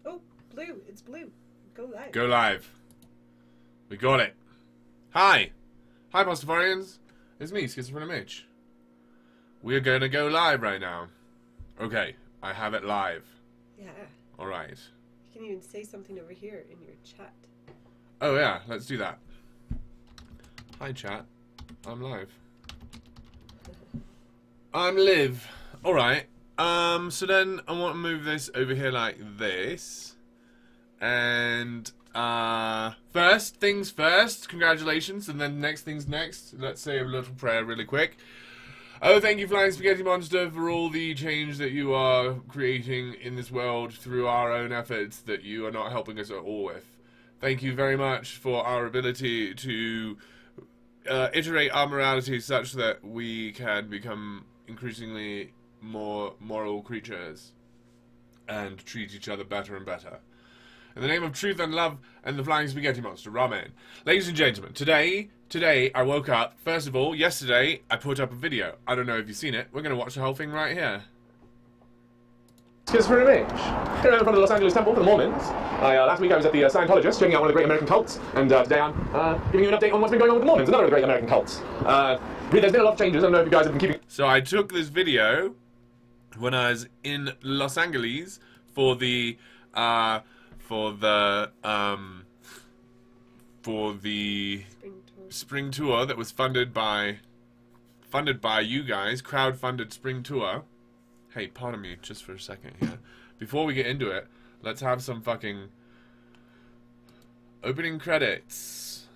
Oh, blue. It's blue. Go live. Go live. We got it. Hi. Hi, Pastafarians. It's me, Schizophrenic Mitch. We're gonna go live right now. Okay, I have it live. Yeah. Alright. You can even say something over here in your chat. Oh yeah, let's do that. Hi chat. I'm live. I'm live. Alright. So then I want to move this over here like this. And first things first, congratulations, and then next things next. Let's say a little prayer really quick. Oh, thank you, Flying Spaghetti Monster, for all the change that you are creating in this world through our own efforts that you are not helping us at all with. Thank you very much for our ability to iterate our morality such that we can become increasingly more moral creatures and treat each other better and better. In the name of truth and love and the Flying Spaghetti Monster, Ramen. Ladies and gentlemen, today I woke up. First of all, yesterday I put up a video. I don't know if you've seen it. We're going to watch the whole thing right here. Schizophrenic Mitch. Here in front of the Los Angeles Temple for the Mormons. Last week I was at the Scientologist, checking out one of the great American cults, and today I'm giving you an update on what's been going on with the Mormons, another of the great American cults. There's been a lot of changes. I don't know if you guys have been keeping... So I took this video when I was in Los Angeles for the spring tour that was funded by you guys, crowd-funded spring tour. Hey, pardon me just for a second here. Before we get into it, let's have some fucking opening credits.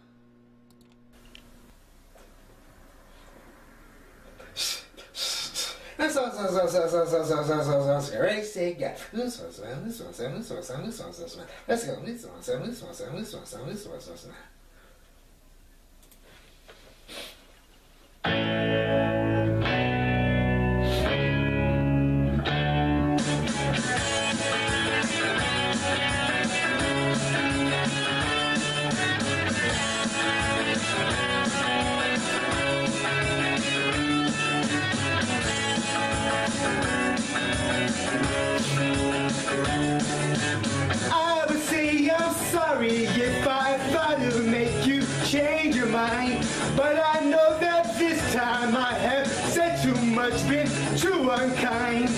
I would say I'm sorry if I thought it would make you change your mind. But I know that this time I have said too much, been too unkind.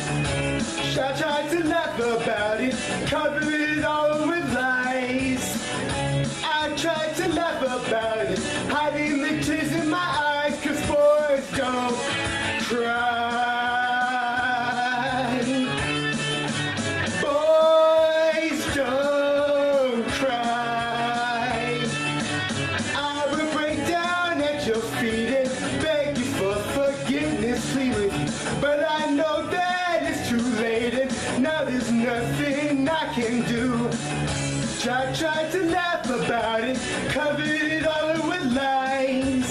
I tried to laugh about it, cover it all with lies. I tried to laugh about it, hiding the tears in my eyes, 'cause boys don't cry. I tried to laugh about it, covered it all with lies.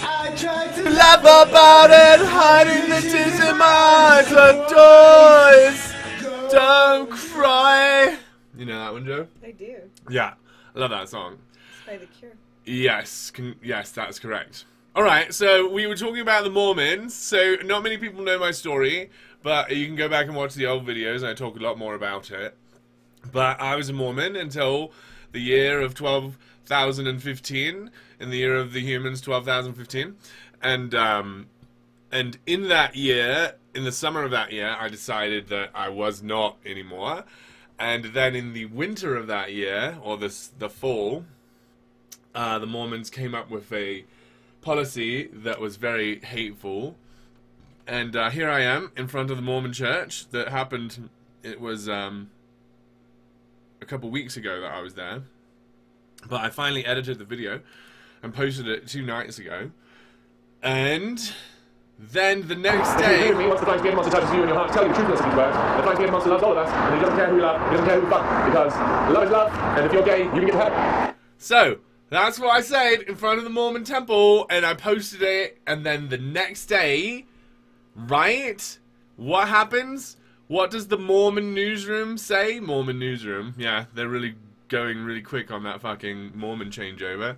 I tried to Laugh about it, hiding the tears in my eyes, but boys don't cry. You know that one, Joe? I do. Yeah, I love that song. It's by The Cure. Yes, yes, that's correct. Alright, so we were talking about the Mormons, so not many people know my story, but you can go back and watch the old videos, and I talk a lot more about it. But I was a Mormon until the year of 12,015, in the year of the humans, 12,015, and in that year, in the summer of that year, I decided that I was not anymore, and then in the winter of that year, or the fall, the Mormons came up with a policy that was very hateful, and here I am in front of the Mormon church. That happened, it was a couple weeks ago that I was there, but I finally edited the video and posted it 2 nights ago, and then the next day... Once the Flying Spaghetti Monster touches you in your heart, tell you the truthfulness of these words. The Flying Spaghetti Monster loves all of us, and he doesn't care who we love, he doesn't care who we fuck, because love is love, and if you're gay, you can get to heaven. So, that's what I said in front of the Mormon temple, and I posted it, and then the next day, right? What happens? What does the Mormon newsroom say? Mormon newsroom, yeah, they're really going really quick on that fucking Mormon changeover.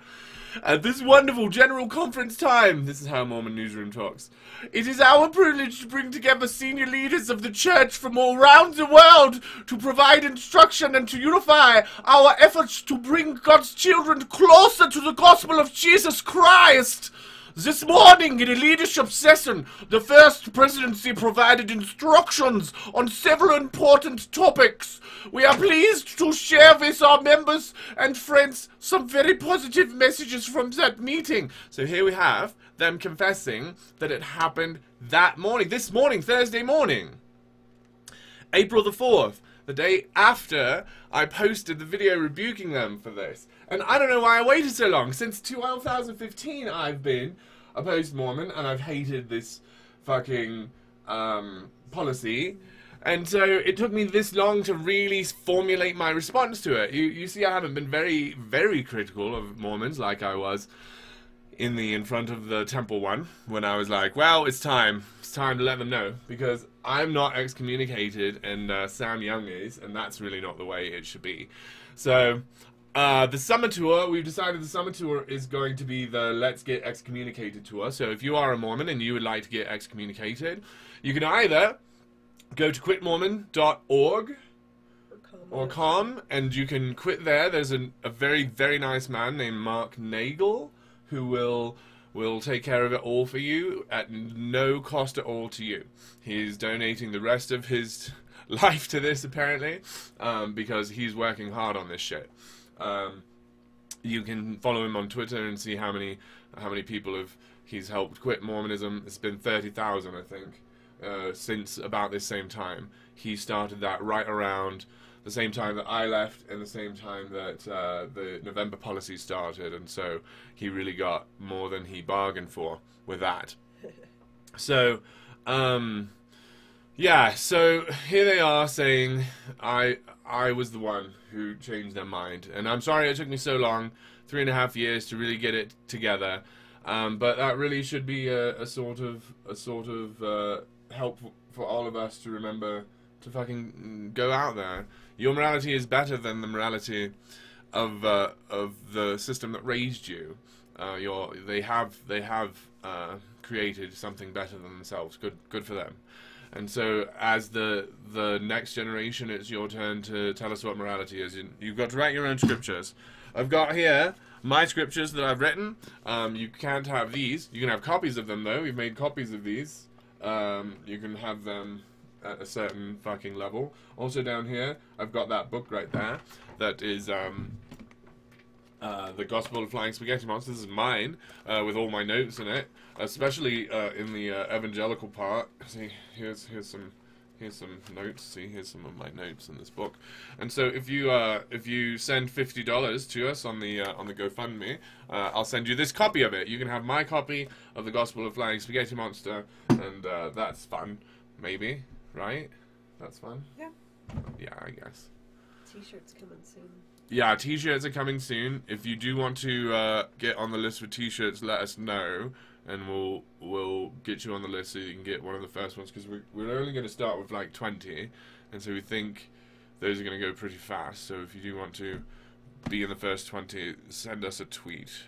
At this wonderful general conference time, this is how Mormon Newsroom talks, it is our privilege to bring together senior leaders of the church from all around the world to provide instruction and to unify our efforts to bring God's children closer to the gospel of Jesus Christ. This morning, in a leadership session, the First Presidency provided instructions on several important topics. We are pleased to share with our members and friends some very positive messages from that meeting. So here we have them confessing that it happened that morning, this morning, Thursday morning, April the 4th, the day after I posted the video rebuking them for this. And I don't know why I waited so long. Since 2015, I've been a post-Mormon, and I've hated this fucking policy. And so it took me this long to really formulate my response to it. You see, I haven't been very, very critical of Mormons like I was in front of the temple one, when I was like, well, it's time to let them know, because I'm not excommunicated and Sam Young is, and that's really not the way it should be. So the summer tour, we've decided the summer tour is going to be the Let's Get Excommunicated tour. So if you are a Mormon and you would like to get excommunicated, you can either go to quitmormon.org or com, and you can quit there. There's a very, very nice man named Mark Nagel who will take care of it all for you at no cost at all to you. He's donating the rest of his life to this, apparently, because he's working hard on this shit. You can follow him on Twitter and see how many people he's helped quit Mormonism. It's been 30,000, I think, since about this same time. He started that right around the same time that I left and the same time that the November policy started, and so he really got more than he bargained for with that. So, yeah, so here they are saying I was the one who changed their mind, and I'm sorry it took me so long, 3.5 years to really get it together, but that really should be a sort of help for all of us to remember to fucking go out there. Your morality is better than the morality of the system that raised you. They have created something better than themselves. Good for them. And so, as the next generation, it's your turn to tell us what morality is. You've got to write your own scriptures. I've got here my scriptures that I've written. You can't have these. You can have copies of them, though. We've made copies of these. You can have them at a certain fucking level. Also down here, I've got that book right there. That is The Gospel of Flying Spaghetti Monsters. This is mine, with all my notes in it, especially in the evangelical part. See, here's some notes. See, here's some of my notes in this book. And so if you send $50 to us on the GoFundMe, I'll send you this copy of it. You can have my copy of The Gospel of Flying Spaghetti Monster, and that's fun, maybe. Right? That's fun? Yeah. Yeah, I guess. T-shirts coming soon. Yeah, T-shirts are coming soon. If you do want to get on the list for T-shirts, let us know, and we'll get you on the list so you can get one of the first ones, because we're only going to start with like 20, and so we think those are going to go pretty fast. So if you do want to be in the first 20, send us a tweet.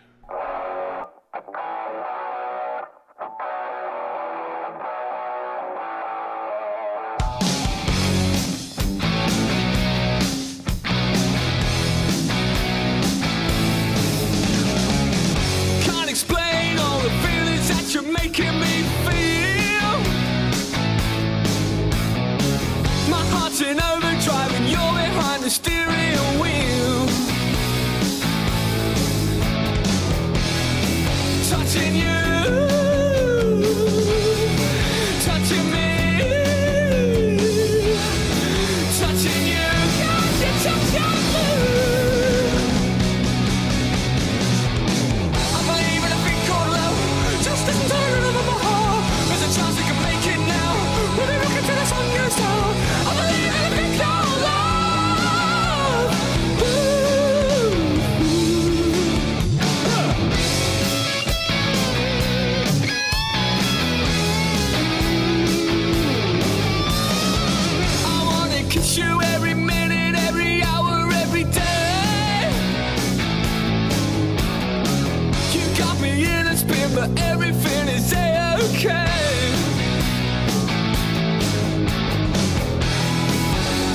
everything is okay.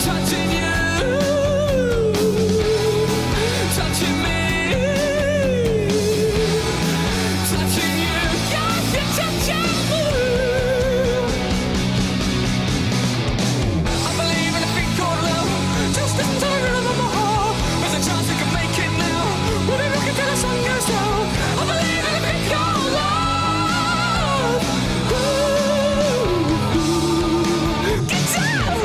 Touching you, touching me, touching you, yeah, you're touching me. I believe in a thing called love, just listen to the rhythm of my heart. There's a chance we can make it now, we'll be rocking till the sun goes down. I believe in a thing called love. Ooh, get down!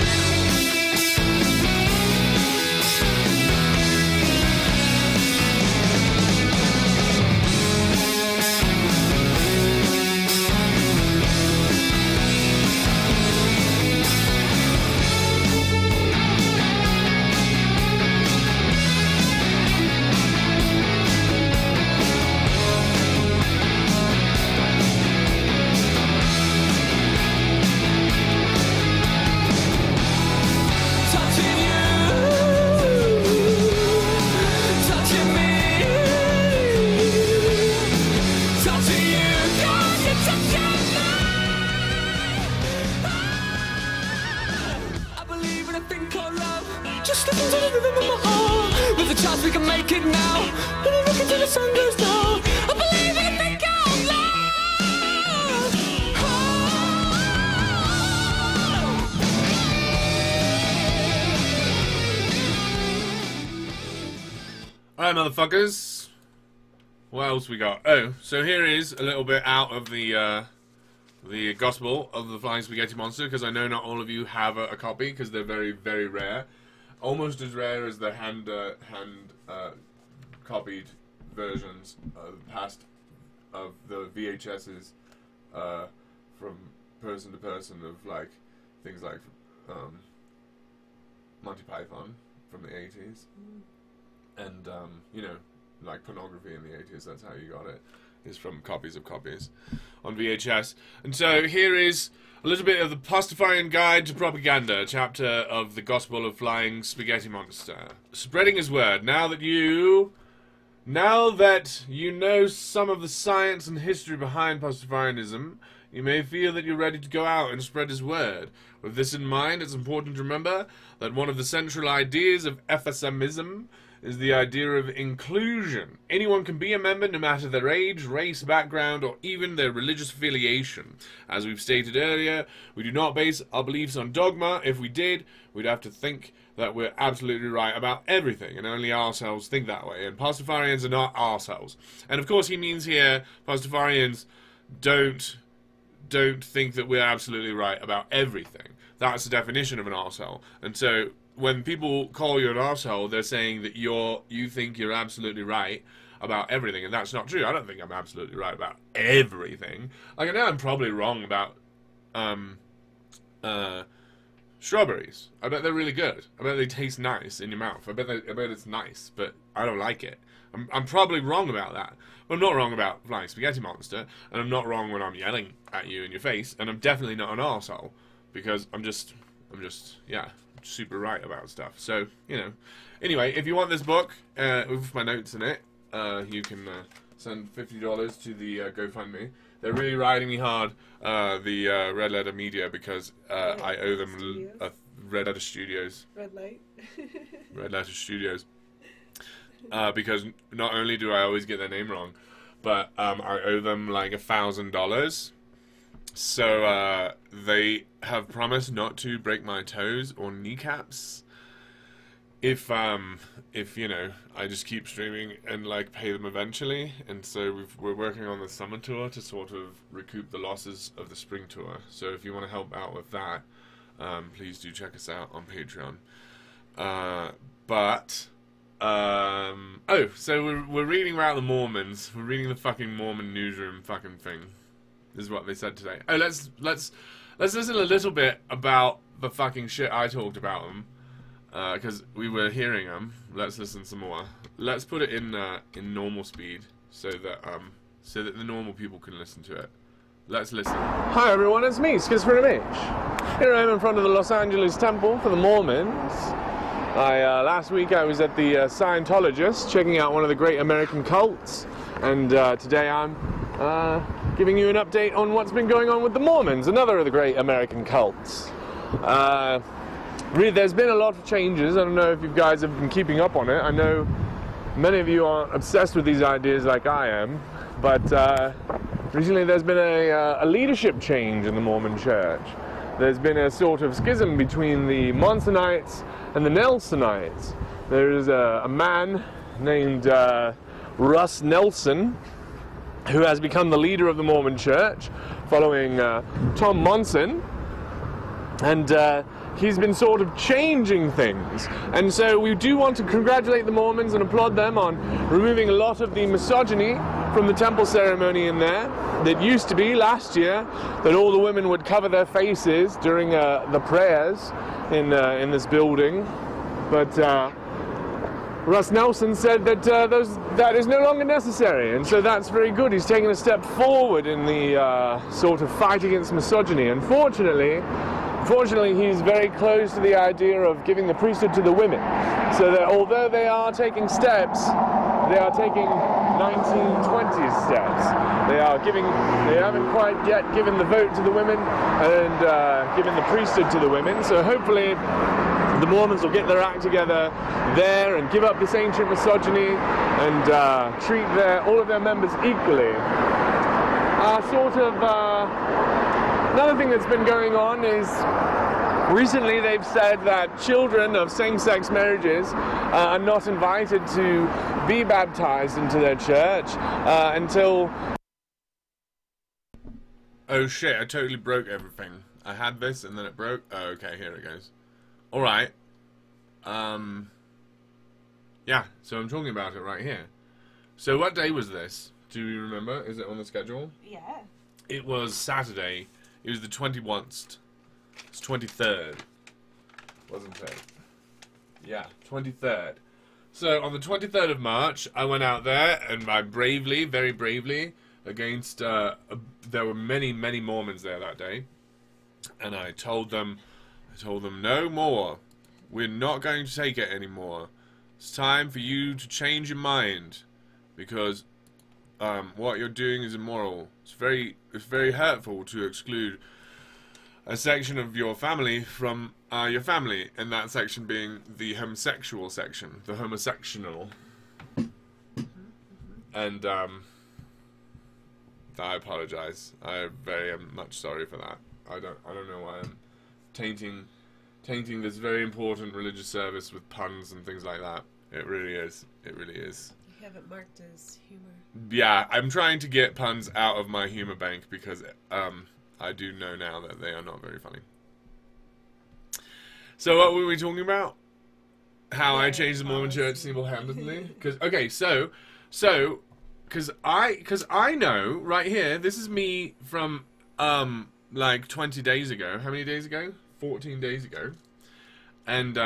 Touching you, touching me, touching you, yeah, you're touching me. I believe in a thing called love, just listen to the rhythm of my heart. With a chance we can make it now, we'll be rocking till the sun goes down. I believe in a thing called love. Alright, motherfuckers. What else we got? Oh, so here is a little bit out of the Gospel of the Flying Spaghetti Monster, because I know not all of you have a copy, because they're very, very rare. Almost as rare as the hand copied versions past of the VHSs from person to person of like things like Monty Python from the 80s. And, you know, like pornography in the 80s, that's how you got it, is from copies of copies on VHS. And so here is a little bit of the Pastafarian Guide to Propaganda, chapter of the Gospel of Flying Spaghetti Monster. Spreading his word. Now that you know some of the science and history behind Pastafarianism, you may feel that you're ready to go out and spread his word. With this in mind, it's important to remember that one of the central ideas of FSMism is the idea of inclusion. Anyone can be a member no matter their age, race, background, or even their religious affiliation. As we've stated earlier, we do not base our beliefs on dogma. If we did, we'd have to think that we're absolutely right about everything, and only ourselves think that way. And Pastafarians are not ourselves. And of course he means here, Pastafarians don't think that we're absolutely right about everything. That's the definition of an arsehole. And so when people call you an arsehole, they're saying that you think you're absolutely right about everything, and that's not true. I don't think I'm absolutely right about everything. Like, I know I'm probably wrong about strawberries. I bet they're really good. I bet they taste nice in your mouth. I bet it's nice, but I don't like it. I'm probably wrong about that. But I'm not wrong about Flying Spaghetti Monster, and I'm not wrong when I'm yelling at you in your face, and I'm definitely not an arsehole, because I'm just, yeah, super right about stuff. So, you know. Anyway, if you want this book, with my notes in it, you can send $50 to the GoFundMe. They're really riding me hard, the Red Letter Media, because I owe them Red Letter Studios. Red light. Red Letter Studios. Because not only do I always get their name wrong, but I owe them like $1,000. So they have promised not to break my toes or kneecaps if you know, I just keep streaming and like pay them eventually. And so we're working on the summer tour to sort of recoup the losses of the spring tour. So if you want to help out with that, please do check us out on Patreon. Oh, so we're reading about the Mormons. We're reading the fucking Mormon newsroom fucking thing. Is what they said today. Oh, let's listen a little bit about the fucking shit I talked about them, because we were hearing them. Let's listen some more. Let's put it in normal speed so that the normal people can listen to it. Let's listen. Hi everyone, it's me, Schizophrenic Mitch. Here I am in front of the Los Angeles Temple for the Mormons. Last week I was at the Scientologist checking out one of the great American cults, and today I'm giving you an update on what's been going on with the Mormons, another of the great American cults. Really, there's been a lot of changes. I don't know if you guys have been keeping up on it. I know many of you aren't obsessed with these ideas like I am, but recently there's been a leadership change in the Mormon Church. There's been a sort of schism between the Monsonites and the Nelsonites. There's a man named Russ Nelson, who has become the leader of the Mormon Church, following Tom Monson, and he's been sort of changing things. And so we do want to congratulate the Mormons and applaud them on removing a lot of the misogyny from the temple ceremony in there. That used to be last year that all the women would cover their faces during the prayers in this building, but Russ Nelson said that that is no longer necessary, and so that's very good. He's taken a step forward in the sort of fight against misogyny. Unfortunately, he's very close to the idea of giving the priesthood to the women, so that although they are taking steps, they are taking 1920s steps. They haven't quite yet given the vote to the women and given the priesthood to the women, so hopefully the Mormons will get their act together there and give up this ancient misogyny and treat all of their members equally. Another thing that's been going on is recently they've said that children of same-sex marriages are not invited to be baptized into their church until... Oh shit, I totally broke everything. I had this and then it broke. Oh, okay, here it goes. Alright. Yeah, so I'm talking about it right here. So what day was this? Do you remember? Is it on the schedule? Yeah. It was Saturday. It was the 21st. It's 23rd. Wasn't it? Yeah, 23rd. So on the 23rd of March, I went out there and I bravely, very bravely, against, there were many, many Mormons there that day. And I told them, no more. We're not going to take it anymore. It's time for you to change your mind, because what you're doing is immoral. It's very hurtful to exclude a section of your family from your family, and that section being the homosexual section, the homosexual. And I apologize. I am very much sorry for that. I don't know why I'm tainting this very important religious service with puns and things like that. It really is. It really is. You have it marked as humor. Yeah, I'm trying to get puns out of my humor bank because I do know now that they are not very funny. So what were we talking about? How I changed the Mormon Church single-handedly? Because I know right here. This is me from like 20 days ago. How many days ago? 14 days ago. And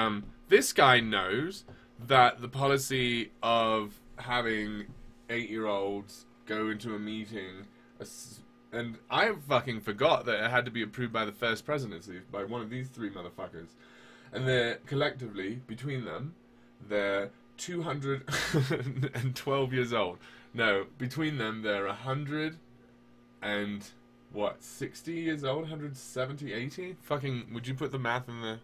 this guy knows that the policy of having 8-year-olds go into a meeting, and I fucking forgot that it had to be approved by the first presidency, by one of these three motherfuckers. And they're collectively, between them, they're 212 years old. No, between them, they're 100 and... what, 60 years old? 170, 80? Fucking, would you put the math in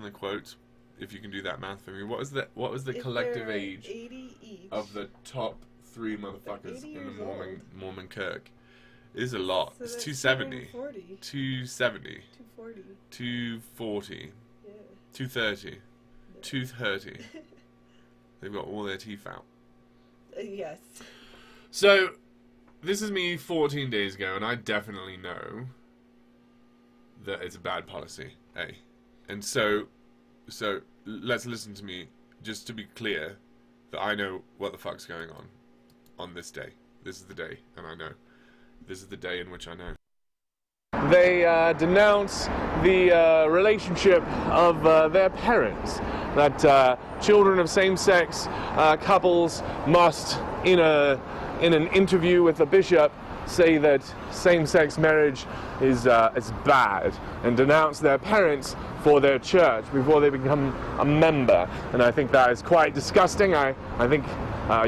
the quotes if you can do that math for me? What was the collective age 80 each. of the top 3 motherfuckers in the Mormon Kirk? It is a lot. So it's that's 270. 240. 270. 240. 240. Yeah. 230. 230. They've got all their teeth out. Yes. So, this is me 14 days ago, and I definitely know that it's a bad policy, eh? And so let's listen to me, just to be clear, that I know what the fuck's going on this day. This is the day, and I know. This is the day in which I know. They denounce the relationship of their parents, that children of same-sex couples must, in an interview with a bishop, say that same-sex marriage is bad, and denounce their parents for their church before they become a member. And I think that is quite disgusting. I think I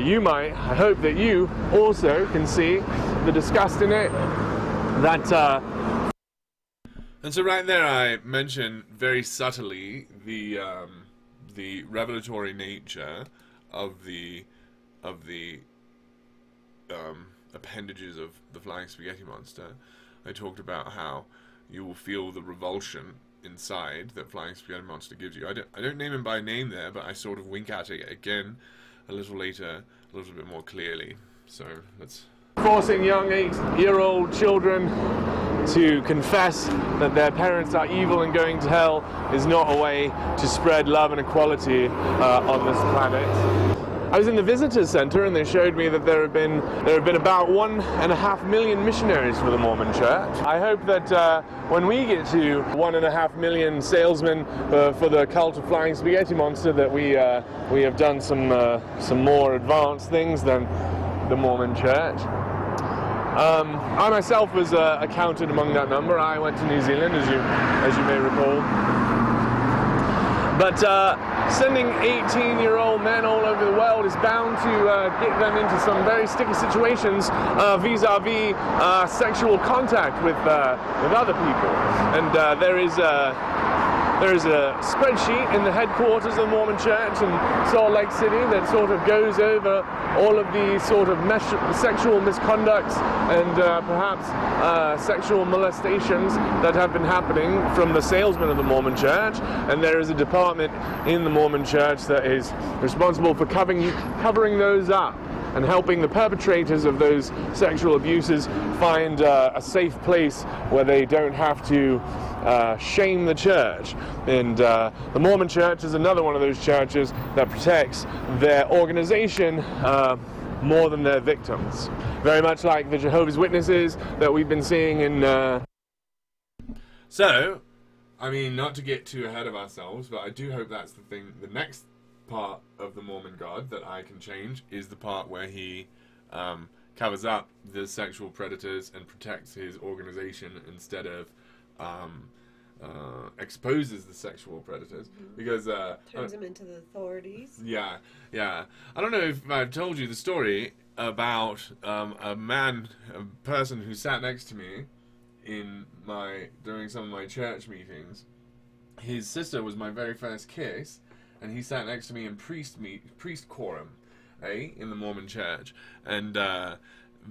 hope that you also can see the disgust in it. That And so right there, I mentioned very subtly the revelatory nature of the appendages of the flying spaghetti monster. I talked about how you will feel the revulsion inside that flying spaghetti monster gives you. I don't name him by name there, but I sort of wink at it again a little later, a little bit more clearly. So let's. forcing young 8-year-old children to confess that their parents are evil and going to hell is not a way to spread love and equality on this planet. I was in the visitor center and they showed me that there have been about 1.5 million missionaries for the Mormon Church. I hope that when we get to 1.5 million salesmen for the cult of flying spaghetti monster, that we have done some more advanced things than the Mormon Church. I myself was counted among that number. I went to New Zealand, as you may recall. But sending 18-year-old men all over the world is bound to get them into some very sticky situations vis-a-vis sexual contact with other people. And there is a spreadsheet in the headquarters of the Mormon Church in Salt Lake City that sort of goes over all of the sort of sexual misconducts and perhaps sexual molestations that have been happening from the salesmen of the Mormon Church. And there is a department in the Mormon Church that is responsible for covering those up and helping the perpetrators of those sexual abuses find a safe place where they don't have to shame the church. And the Mormon Church is another one of those churches that protects their organization more than their victims. Very much like the Jehovah's Witnesses that we've been seeing in... So, I mean, not to get too ahead of ourselves, but I do hope that's the thing. The next part of the Mormon God that I can change is the part where he covers up the sexual predators and protects his organization instead of exposes the sexual predators, because turns him into the authorities. Yeah. I don't know if I've told you the story about a person who sat next to me during some of my church meetings. His sister was my very first kiss, and he sat next to me in priest quorum, in the Mormon Church, and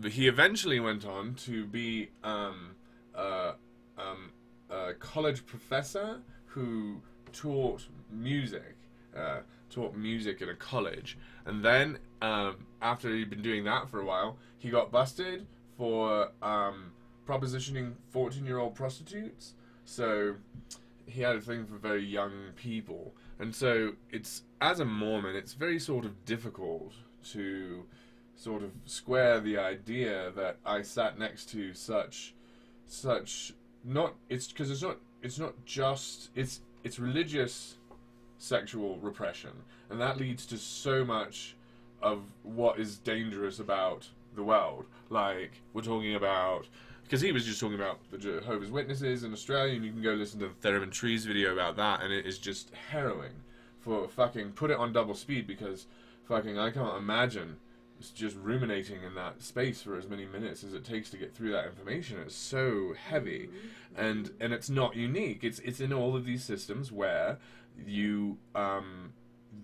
he eventually went on to be a college professor who taught music in a college. And then after he'd been doing that for a while, he got busted for propositioning 14-year-old prostitutes. So he had a thing for very young people. And so as a Mormon, it's very sort of difficult to sort of square the idea that I sat next to it's religious sexual repression, and that leads to so much of what is dangerous about the world. Like, we're talking about, because he was just talking about the Jehovah's Witnesses in Australia, and you can go listen to the Theremin Trees video about that, and it is just harrowing. For fucking put it on double speed, because fucking I can't imagine just ruminating in that space for as many minutes as it takes to get through that information. It's so heavy, and it's not unique. It's in all of these systems where you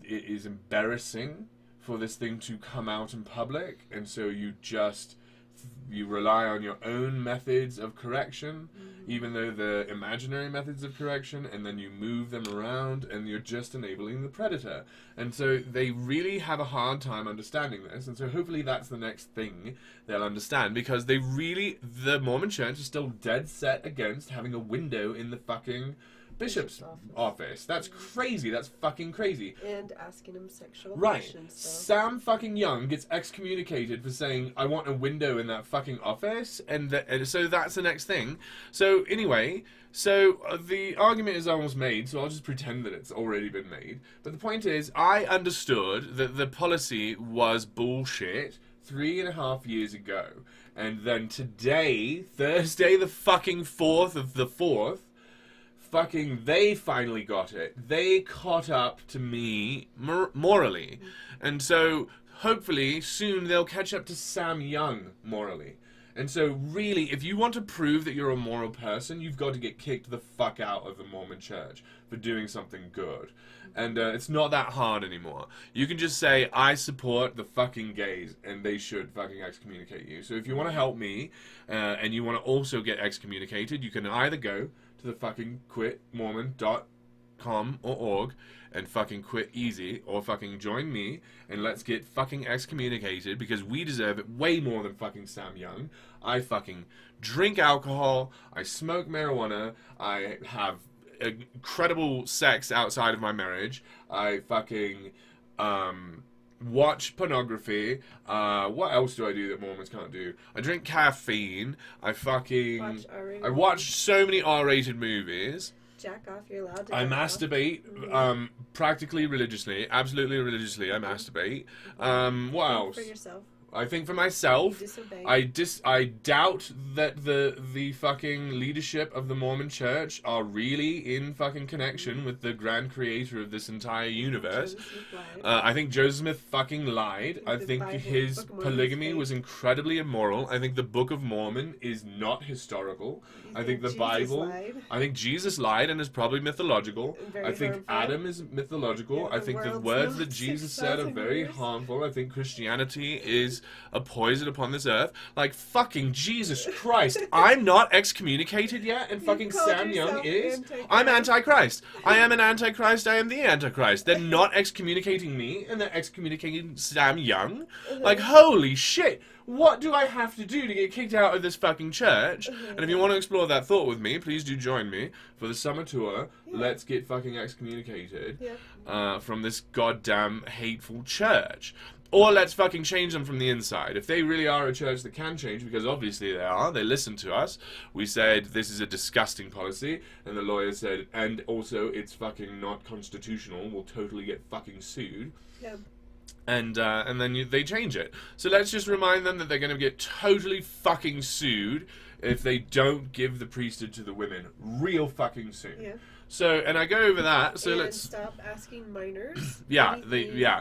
it is embarrassing for this thing to come out in public, and so you rely on your own methods of correction, even though they're imaginary methods of correction, and then you move them around, and you're just enabling the predator. And so they really have a hard time understanding this, and so hopefully that's the next thing they'll understand, because the Mormon Church is still dead set against having a window in the fucking bishop's office. That's crazy. That's fucking crazy. And asking him sexual Right. questions. Sam fucking Young gets excommunicated for saying, I want a window in that fucking office, and so that's the next thing. So anyway, the argument is almost made, so I'll just pretend that it's already been made. But the point is, I understood that the policy was bullshit 3.5 years ago. And then today, Thursday the fucking 4th of the 4th, fucking they finally got it. They caught up to me morally. And so hopefully soon they'll catch up to Sam Young morally. And so, really, if you want to prove that you're a moral person, you've got to get kicked the fuck out of the Mormon church for doing something good. And it's not that hard anymore. You can just say, I support the fucking gays, and they should fucking excommunicate you. So if you want to help me, and you want to also get excommunicated, you can either go to the fucking quitmormon.com or org and fucking quit easy, or fucking join me and let's get fucking excommunicated, because we deserve it way more than fucking Sam Young. I fucking drink alcohol, I smoke marijuana, I have incredible sex outside of my marriage, I fucking watch pornography. What else do I do that Mormons can't do? I drink caffeine. I fucking watch so many R-rated movies. Jack off, you're allowed to. I masturbate practically religiously, absolutely religiously. I masturbate. What else? For yourself. I think for myself. You disobey. I doubt that the fucking leadership of the Mormon Church are really in fucking connection with the grand creator of this entire universe. I think Joseph Smith fucking lied. I think his polygamy was incredibly immoral. I think the Book of Mormon is not historical. I think the Bible. I think Jesus lied and is probably mythological. I think Adam is mythological. I think the words that Jesus said are very harmful. I think Christianity is a poison upon this earth. Like, fucking Jesus Christ. I'm not excommunicated yet, and fucking Sam Young is. I'm Antichrist. I am an Antichrist. I am the Antichrist. They're not excommunicating me, and they're excommunicating Sam Young. Like, holy shit. What do I have to do to get kicked out of this fucking church? And if you want to explore that thought with me, please do join me for the summer tour. Let's get fucking excommunicated from this goddamn hateful church. Or let's fucking change them from the inside. If they really are a church that can change, because obviously they are, they listen to us. We said this is a disgusting policy, and the lawyer said, and also it's fucking not constitutional, we'll totally get fucking sued. Yeah. And then they change it. So let's just remind them that they're going to get totally fucking sued if they don't give the priesthood to the women real fucking soon. Yeah. So, and I go over that, so and let's... stop asking minors.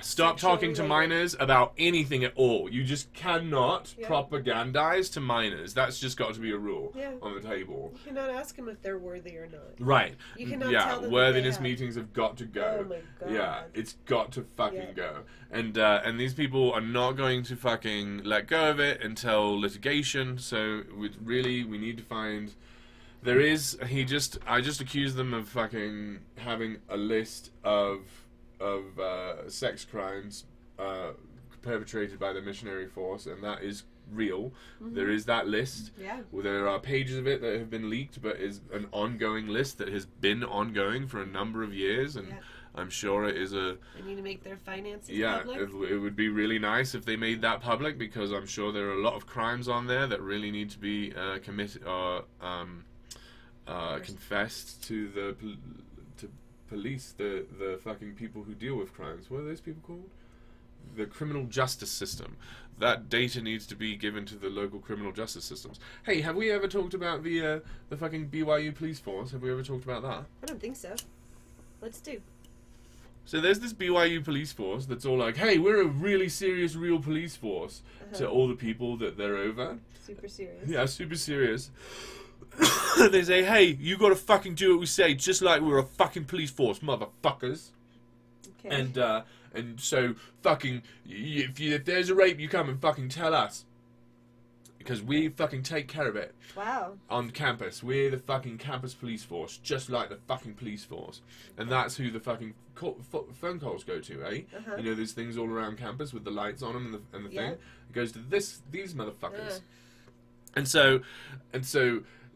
Stop talking to minors about anything at all. You just cannot Yeah. propagandize to minors. That's just got to be a rule on the table. You cannot ask them if they're worthy or not. Right. You cannot tell them that worthiness they have. meetings have got to go. Oh my God. Yeah, it's got to fucking go. And these people are not going to fucking let go of it until litigation, so we need to find... I just accuse them of fucking having a list of sex crimes perpetrated by the missionary force, and that is real. There is that list. Yeah. There are pages of it that have been leaked, but is an ongoing list that has been ongoing for a number of years, and I'm sure it is a... They need to make their finances public. It would be really nice if they made that public, because I'm sure there are a lot of crimes on there that really need to be committed or confessed to the police, the fucking people who deal with crimes. What are those people called? The criminal justice system. That data needs to be given to the local criminal justice systems. Hey, have we ever talked about the fucking BYU police force? Have we ever talked about that? I don't think so. Let's do. So there's this BYU police force that's all like, hey, we're a really serious, real police force to all the people that they're over. Super serious. Yeah, super serious. They say, hey, you gotta fucking do what we say, just like we're a fucking police force, motherfuckers. Okay. And so, fucking, if there's a rape, you come and fucking tell us. Because we fucking take care of it. Wow. On campus. We're the fucking campus police force, just like the fucking police force. And that's who the fucking phone calls go to, eh? You know, there's things all around campus with the lights on them and the thing. It goes to these motherfuckers. And so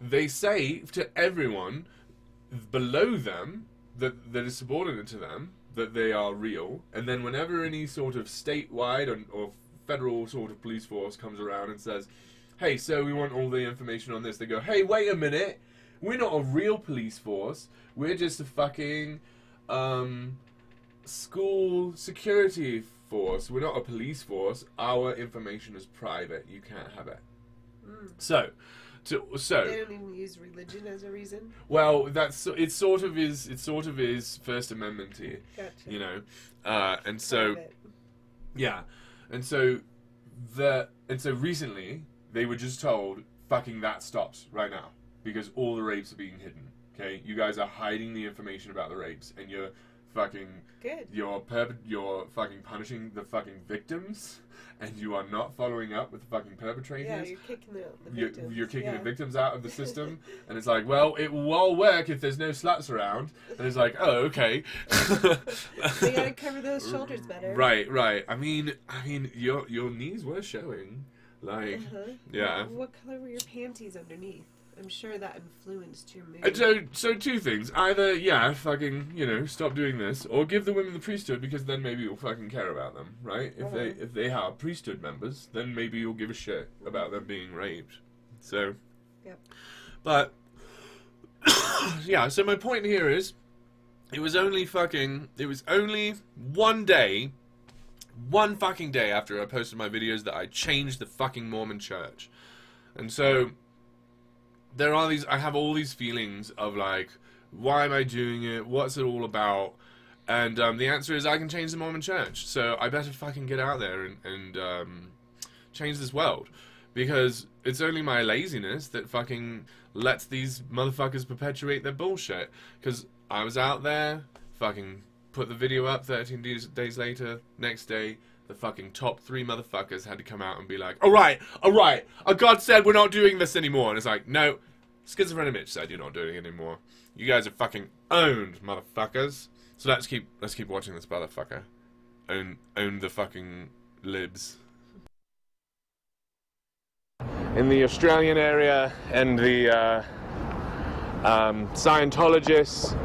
they say to everyone below them that is subordinate to them that they are real, and then whenever any sort of statewide or federal sort of police force comes around and says, hey, so we want all the information on this, they go, hey, wait a minute, we're not a real police force, we're just a fucking school security force, we're not a police force, our information is private, you can't have it. So they don't even use religion as a reason. Well, it sort of is First Amendment-y, Gotcha. you know, and so Private. yeah, and so recently they were just told, fucking that stops right now. Because all the rapes are being hidden. Okay? You guys are hiding the information about the rapes. And you're fucking... Good. You're fucking punishing the fucking victims. And you are not following up with the fucking perpetrators. Yeah, you're kicking the victims. You're kicking the victims out of the system. And it's like, well, it will all work if there's no sluts around. And it's like, oh, okay. They gotta cover those shoulders better. Right. I mean, your knees were showing. Like, yeah. What color were your panties underneath? I'm sure that influenced your mood. So two things. Either, yeah, fucking, stop doing this, or give the women the priesthood, because then maybe you'll fucking care about them, right? If they are priesthood members, then maybe you'll give a shit about them being raped. So, yep. But, yeah, so my point here is, it was only one fucking day after I posted my videos that I changed the fucking Mormon church. And so... I have all these feelings of like, why am I doing it? What's it all about? And the answer is I can change the Mormon church. So I better fucking get out there and change this world. Because it's only my laziness that fucking lets these motherfuckers perpetuate their bullshit. Because I was out there, fucking put the video up 13 days later, next day, the fucking top 3 motherfuckers had to come out and be like, alright, God said we're not doing this anymore. And it's like, no, Schizophrenic Mitch said you're not doing it anymore. You guys are fucking owned, motherfuckers. So let's keep watching this motherfucker. Own the fucking libs. In the Australian area and the Scientologists,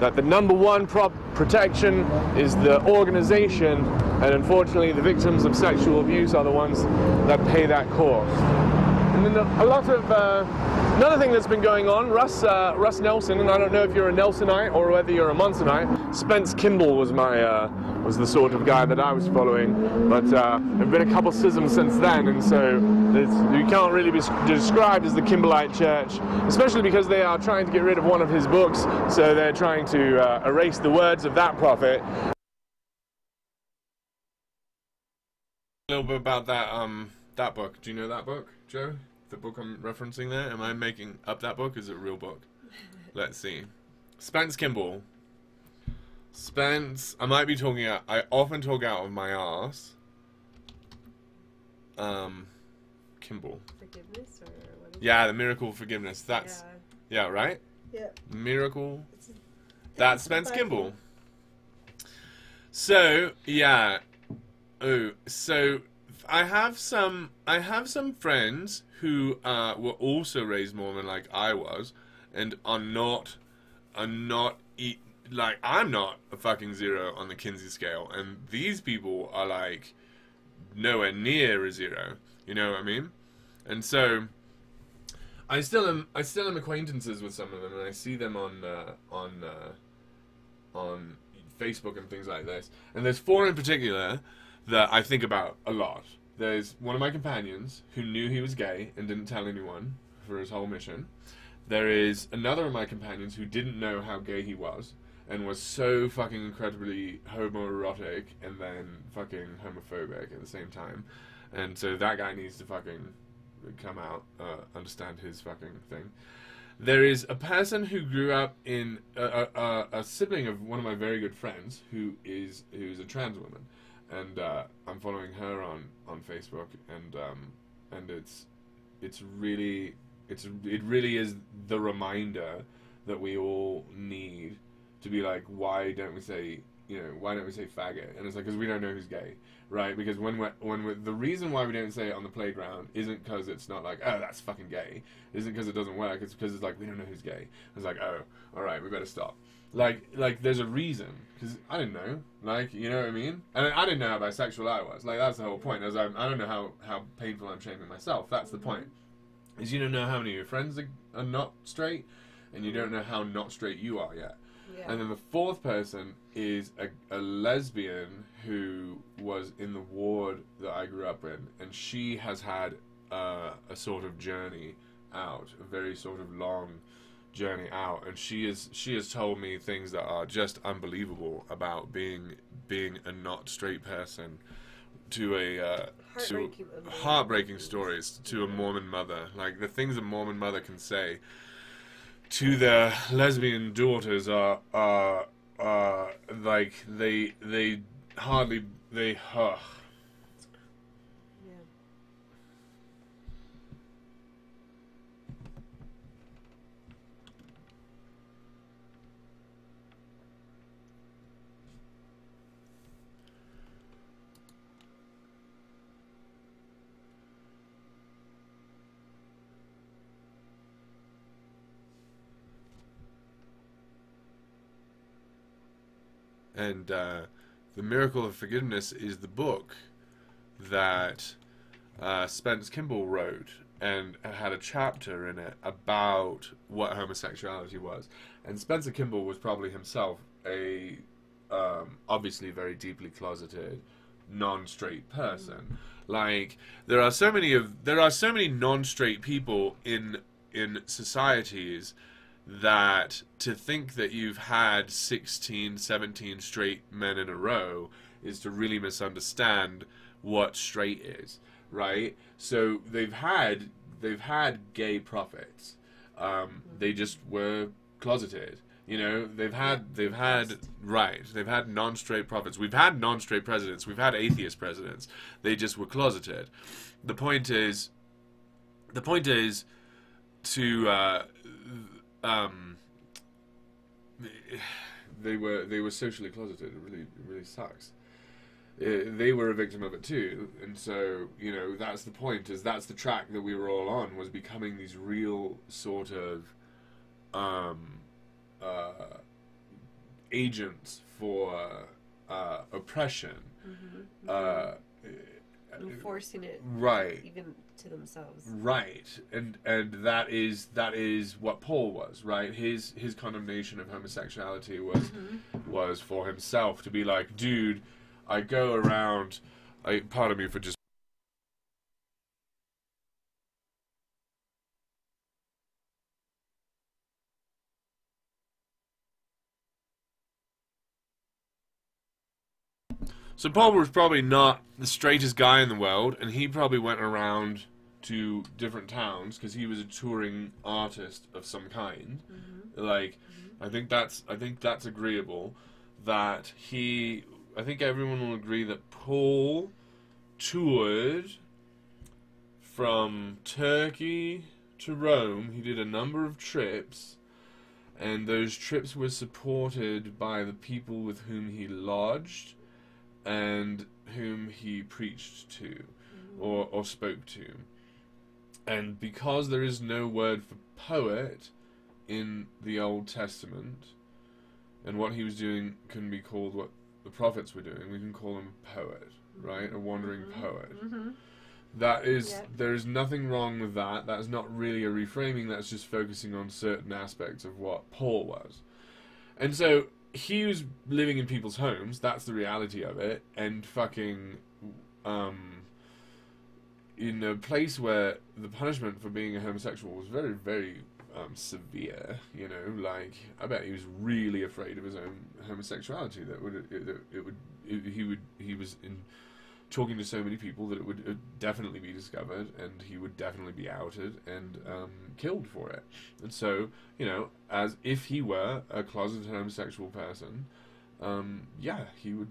that the #1 protection is the organization, and unfortunately the victims of sexual abuse are the ones that pay that cost. And then a lot of another thing that's been going on, Russ Nelson, and I don't know if you're a Nelsonite or whether you're a Monsonite. Spence Kimball was was the sort of guy that I was following, but there've been a couple schisms since then, and so you can't really be described as the Kimballite Church, especially because they are trying to get rid of one of his books, so they're trying to erase the words of that prophet. A little bit about that book. Do you know that book, Joe? The book I'm referencing there? Am I making up that book? Is it a real book? Let's see. Spence Kimball. Spence, I might be talking out. I often talk out of my arse. Kimball. Forgiveness or what is Yeah, the miracle of forgiveness. That's yeah, right? Yeah. Miracle. That's Spence Kimball. So, yeah. Oh, so I have some friends who were also raised Mormon like I was, and I'm not a fucking 0 on the Kinsey scale, and these people are like nowhere near a 0. You know what I mean? And so I still am acquaintances with some of them, and I see them on Facebook and things like this. And there's 4 in particular that I think about a lot. There's one of my companions who knew he was gay and didn't tell anyone for his whole mission. There is another of my companions who didn't know how gay he was and was so fucking incredibly homoerotic and then fucking homophobic at the same time. And so that guy needs to fucking come out, understand his fucking thing. There is a person who grew up in a sibling of one of my very good friends who's a trans woman. And I'm following her on Facebook, and it really is the reminder that we all need to be like, why don't we say faggot? And it's like, because we don't know who's gay, right? Because when we're the reason why we don't say it on the playground isn't because it's not like, oh, that's fucking gay. It isn't because it doesn't work. It's because it's like, we don't know who's gay. It's like, oh, all right, we better stop. Like there's a reason, because I didn't know, like, you know what I mean? And I didn't know how bisexual I was. Like, that's the whole point. I don't know how painful I'm shaming myself. That's the point. Is you don't know how many of your friends are not straight, and you don't know how not straight you are yet. Yeah. And then the 4th person is a lesbian who was in the ward that I grew up in, and she has had a sort of journey out, a very sort of long journey out, and she has told me things that are just unbelievable about being a not straight person heartbreaking stories to a Mormon mother. Like the things a Mormon mother can say to their lesbian daughters are like they hardly they. And The Miracle of Forgiveness is the book that Spence Kimball wrote, and had a chapter in it about what homosexuality was. And Spencer Kimball was probably himself a obviously very deeply closeted non-straight person. Like there are so many non-straight people in societies that to think that you've had 16, 17 straight men in a row is to really misunderstand what straight is, right? So they've had gay prophets. They just were closeted. You know, they've had non-straight prophets. We've had non-straight presidents. We've had atheist presidents. They just were closeted. The point is to they were socially closeted. It really sucks. They were a victim of it too, and so you know that's the point. That's the track that we were all on, was becoming these real sort of agents for oppression, enforcing it, right? Even to themselves, right? And that is what Paul was, right? His condemnation of homosexuality was for himself, to be like, dude, I go around. Pardon me for just. So Paul was probably not the straightest guy in the world, and he probably went around to different towns because he was a touring artist of some kind. Like, I think that's agreeable. That I think everyone will agree that Paul toured from Turkey to Rome. He did a number of trips, and those trips were supported by the people with whom he lodged and whom he preached to or spoke to. And because there is no word for poet in the Old Testament, and what he was doing can be called what the prophets were doing, we can call him a poet, right? A wandering poet. That is, there's nothing wrong with that. That's not really a reframing, that's just focusing on certain aspects of what Paul was. And so he was living in people's homes, that's the reality of it, and fucking in a place where the punishment for being a homosexual was very, very severe, you know, like, I bet he was really afraid of his own homosexuality, he was in talking to so many people that it would definitely be discovered, and he would definitely be outed and killed for it. And so, you know, as if he were a closeted homosexual person, he would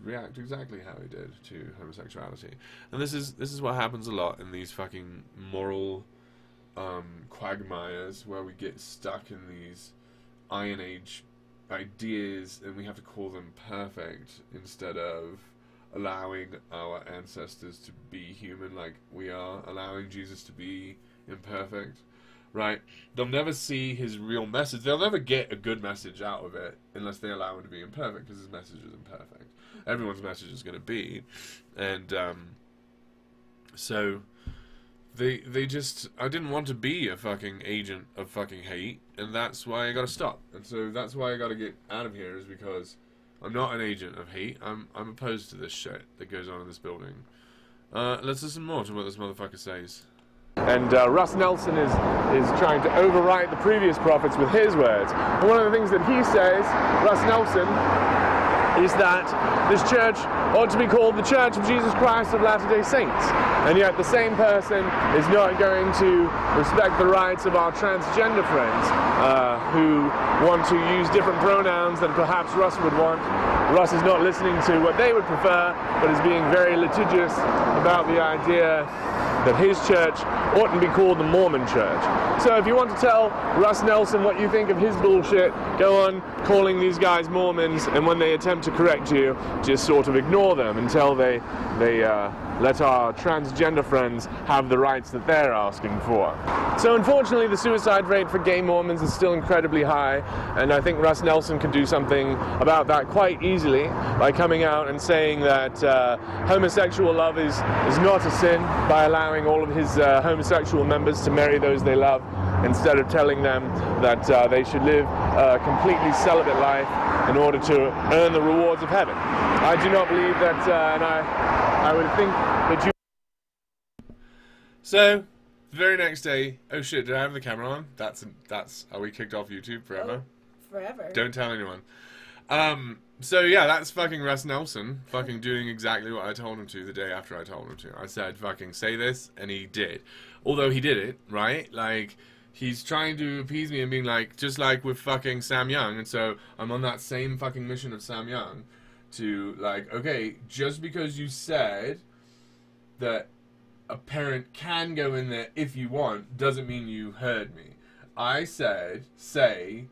react exactly how he did to homosexuality. And this is what happens a lot in these fucking moral quagmires, where we get stuck in these Iron Age ideas, and we have to call them perfect instead of allowing our ancestors to be human like we are, allowing Jesus to be imperfect, right? They'll never see his real message. They'll never get a good message out of it unless they allow him to be imperfect, because his message is imperfect. Everyone's message is going to be. And so they just, I didn't want to be a fucking agent of fucking hate, and that's why I got to stop. And so that's why I got to get out of here, is because I'm not an agent of hate. I'm opposed to this shit that goes on in this building. Let's listen more to what this motherfucker says. And Russ Nelson is trying to overwrite the previous prophets with his words. And one of the things that he says, Russ Nelson, is that this church ought to be called the Church of Jesus Christ of Latter-day Saints, and yet the same person is not going to respect the rights of our transgender friends who want to use different pronouns than perhaps Russ would want. Russ is not listening to what they would prefer, but is being very litigious about the idea that his church oughtn't be called the Mormon Church. So if you want to tell Russ Nelson what you think of his bullshit, go on calling these guys Mormons, and when they attempt to correct you, just sort of ignore them until they let our transgender friends have the rights that they're asking for. So unfortunately, the suicide rate for gay Mormons is still incredibly high, and I think Russ Nelson could do something about that quite easily by coming out and saying that homosexual love is not a sin, by allowing all of his homosexual members to marry those they love, instead of telling them that they should live a completely celibate life in order to earn the rewards of heaven. I do not believe that, and I would think that you... So, the very next day, oh shit, did I have the camera on? That's, are we kicked off YouTube forever? Oh, forever. Don't tell anyone. So yeah, that's fucking Russ Nelson fucking doing exactly what I told him to the day after I told him to. I said, fucking say this, and he did. Although he did it, right? Like, he's trying to appease me and being like, just like with fucking Sam Young, and so I'm on that same fucking mission of Sam Young to, like, okay, just because you said that a parent can go in there if you want, doesn't mean you heard me. I said, say,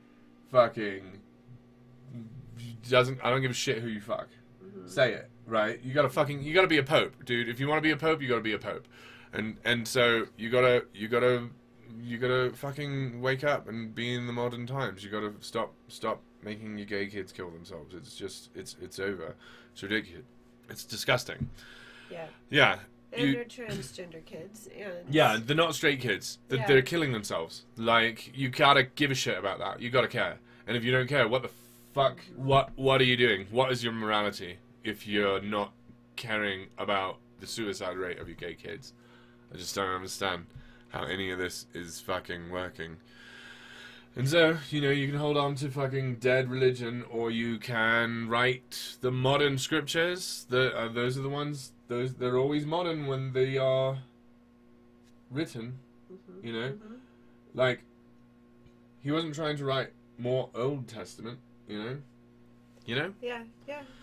fucking, I don't give a shit who you fuck. Say it, right? You gotta be a pope, dude. If you want to be a pope, you gotta be a pope. And so you gotta fucking wake up and be in the modern times. You gotta stop making your gay kids kill themselves. It's just, it's over. It's ridiculous. It's disgusting. Yeah. Yeah. And your transgender kids. And yeah, they're not straight kids. They're killing themselves. Like, you gotta give a shit about that. You gotta care. And if you don't care, what the fuck? What are you doing? What is your morality if you're not caring about the suicide rate of your gay kids? I just don't understand how any of this is fucking working. And so, you know, you can hold on to fucking dead religion, or you can write the modern scriptures. Those are the ones. They're always modern when they are written. You know, like, he wasn't trying to write more Old Testament. You know. Yeah.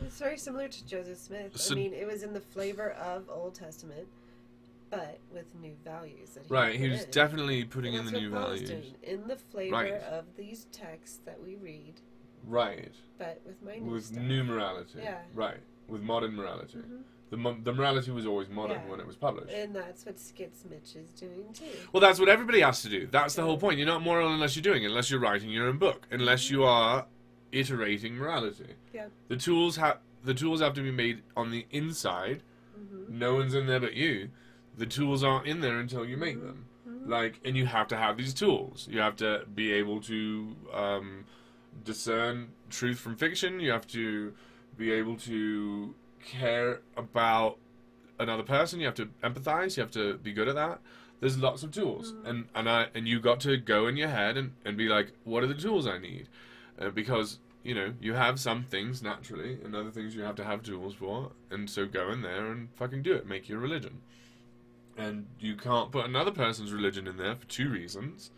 It's very similar to Joseph Smith. So, I mean, it was in the flavor of Old Testament, but with new values that he was definitely putting in the new values. In the flavor of these texts that we read. Right. But with my new morality. Yeah. Right. With modern morality. The morality was always modern when it was published. And that's what Skits Mitch is doing too. Well, that's what everybody has to do. That's the whole point. You're not moral unless you're doing it, unless you're writing your own book, unless you are iterating morality. Yeah. The tools have to be made on the inside. No one's in there but you. The tools aren't in there until you make them. Like, and you have to have these tools. You have to be able to discern truth from fiction. You have to be able to care about another person. You have to empathize. You have to be good at that. There's lots of tools, and you got to go in your head and be like, what are the tools I need? Because, you know, you have some things naturally, and other things you have to have tools for, and so go in there and fucking do it. Make your religion. And you can't put another person's religion in there for two reasons.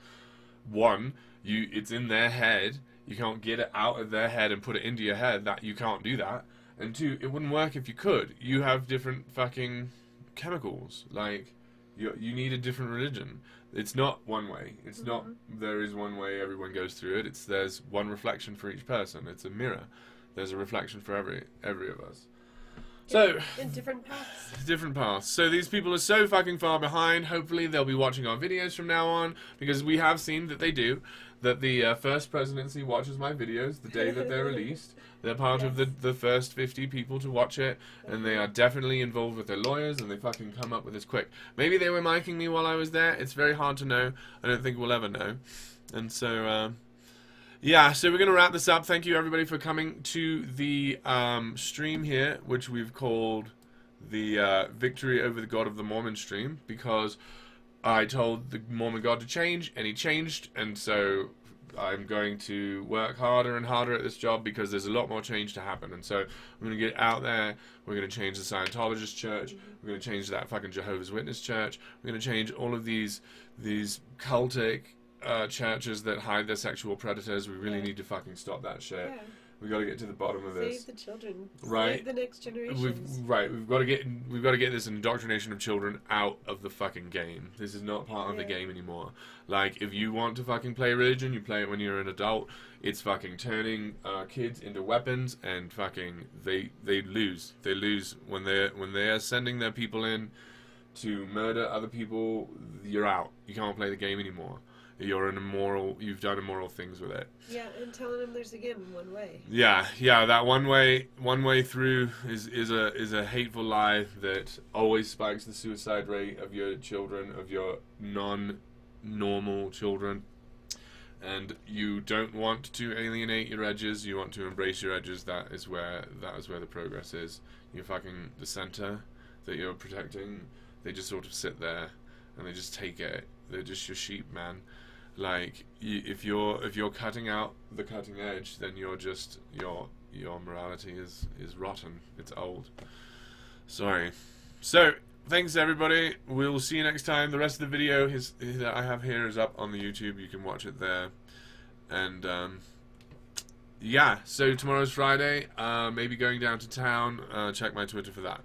One, it's in their head. You can't get it out of their head and put it into your head. That you can't do that. And two, it wouldn't work if you could. You have different fucking chemicals. Like, you need a different religion. It's not one way. It's not there is one way everyone goes through it. There's one reflection for each person. It's a mirror. There's a reflection for every of us. So, in different paths. Different paths. So these people are so fucking far behind. Hopefully they'll be watching our videos from now on, because we have seen that they do. That the First Presidency watches my videos the day that they're released. They're part of the first 50 people to watch it, and they are definitely involved with their lawyers, and they fucking come up with this quick. Maybe they were miking me while I was there. It's very hard to know. I don't think we'll ever know. And so, yeah, so we're going to wrap this up. Thank you, everybody, for coming to the stream here, which we've called the Victory Over the God of the Mormon stream, because I told the Mormon God to change, and he changed, and so I'm going to work harder and harder at this job because there's a lot more change to happen. And so I'm going to get out there. We're going to change the Scientologist church. We're going to change that fucking Jehovah's Witness church. We're going to change all of these cultic churches that hide their sexual predators. We really need to fucking stop that shit. Yeah. We got to get to the bottom of this. Save the children. Right. Save the next generation. We've got to get this indoctrination of children out of the fucking game. This is not part of the game anymore. Like, if you want to fucking play religion, you play it when you're an adult. It's fucking turning kids into weapons, and fucking they lose. They lose when they are sending their people in to murder other people. You're out. You can't play the game anymore. You're an immoral. You've done immoral things with it. Yeah, and telling them there's again one way. Yeah. That one way through is a hateful lie that always spikes the suicide rate of your children, of your non-normal children. And you don't want to alienate your edges. You want to embrace your edges. That is where the progress is. You're fucking the center that you're protecting. They just sort of sit there and they just take it. They're just your sheep, man. Like, if you're cutting out the cutting edge, then you're just your morality is rotten. It's old. Sorry. So thanks everybody. We'll see you next time. The rest of the video that I have here is up on the YouTube. You can watch it there. And yeah. So tomorrow's Friday. Maybe going down to town. Check my Twitter for that.